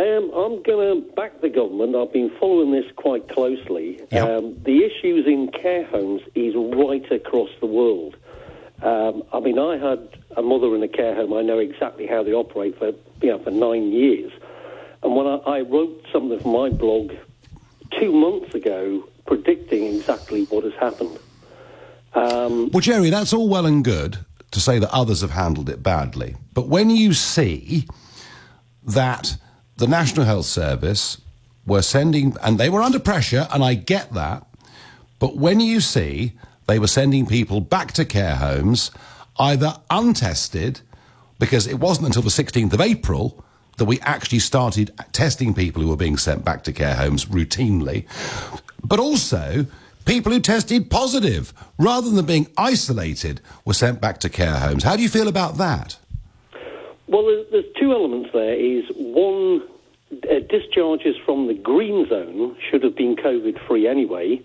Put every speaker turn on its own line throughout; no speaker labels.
I'm going to back the government. I've been following this quite closely.
Yep.
The issues in care homes is right across the world. I mean, I had a mother in a care home. I know exactly how they operate for 9 years. And when I wrote something for my blog 2 months ago predicting exactly what has happened.
Well, Jerry, that's all well and good to say that others have handled it badly. But when you see that the National Health Service were sending, and they were under pressure, and I get that, but when you see they were sending people back to care homes, either untested, because it wasn't until the 16th of April that we actually started testing people who were being sent back to care homes routinely, but also people who tested positive, rather than being isolated, were sent back to care homes. How do you feel about that?
Well, there's two elements there. Is one, discharges from the green zone should have been COVID-free anyway,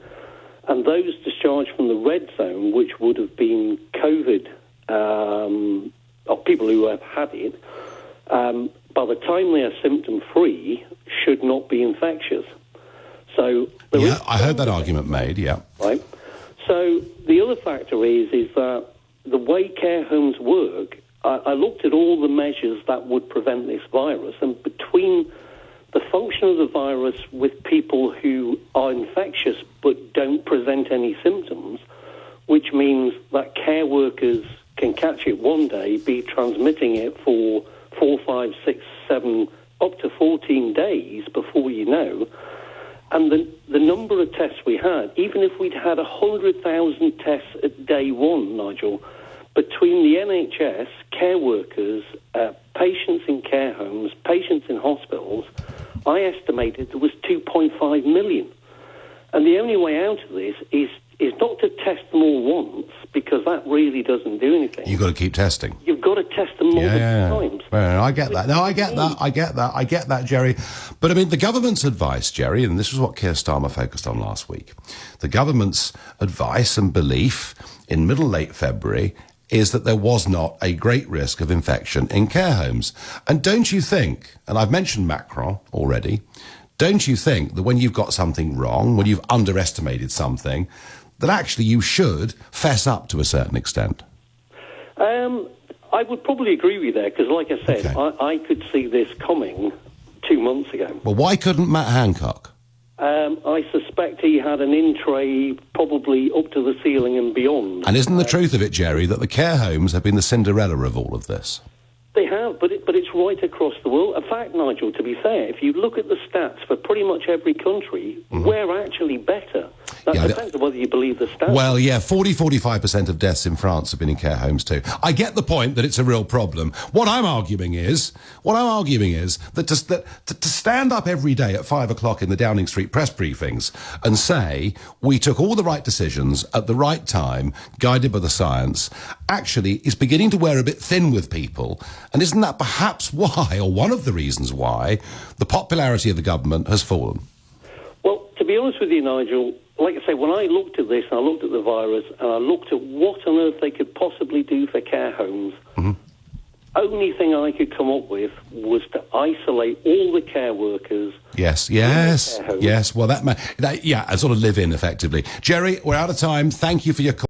and those discharged from the red zone, which would have been COVID, or people who have had it, by the time they are symptom-free, should not be infectious. So
yeah, I heard that argument made, yeah.
Right. So the other factor is that the way care homes work, I looked at all the measures that would prevent this virus, and between the function of the virus with people who are infectious but don't present any symptoms, which means that care workers can catch it one day, be transmitting it for 4, 5, 6, 7, up to 14 days before you know. And the number of tests we had, even if we'd had 100,000 tests at day one, Nigel, between the NHS, care workers, patients in care homes, patients in hospitals, I estimated there was 2.5 million. And the only way out of this is not to test them all once, because that really doesn't do anything.
You've got to keep testing.
You've got to test them multiple times.
Well, I get that. No, I get that, Jerry. But, I mean, the government's advice, Jerry, and this was what Keir Starmer focused on last week, the government's advice and belief in late February is that there was not a great risk of infection in care homes. And don't you think, and I've mentioned Macron already, don't you think that when you've got something wrong, when you've underestimated something, that actually you should fess up to a certain extent?
I would probably agree with you there, because like I said,
Okay.
I could see this coming 2 months ago.
Well, why couldn't Matt Hancock?
I suspect he had an in-tray probably up to the ceiling and beyond.
And isn't the truth of it, Jerry, that the care homes have been the Cinderella of all of this?
They have, but it's right across the world. In fact, Nigel, to be fair, if you look at the stats for pretty much every country, we're actually better. That depends on whether you believe the stats.
Well, yeah, 45% of deaths in France have been in care homes too. I get the point that it's a real problem. What I'm arguing is that to stand up every day at 5 o'clock in the Downing Street press briefings and say we took all the right decisions at the right time, guided by the science, actually is beginning to wear a bit thin with people. And isn't that perhaps why, or one of the reasons why, the popularity of the government has fallen?
Well, to be honest with you, Nigel, like I say, when I looked at this, and I looked at the virus, and I looked at what on earth they could possibly do for care homes, only thing I could come up with was to isolate all the care workers.
Yes. Well, and sort of live in effectively. Jerry, we're out of time. Thank you for your call.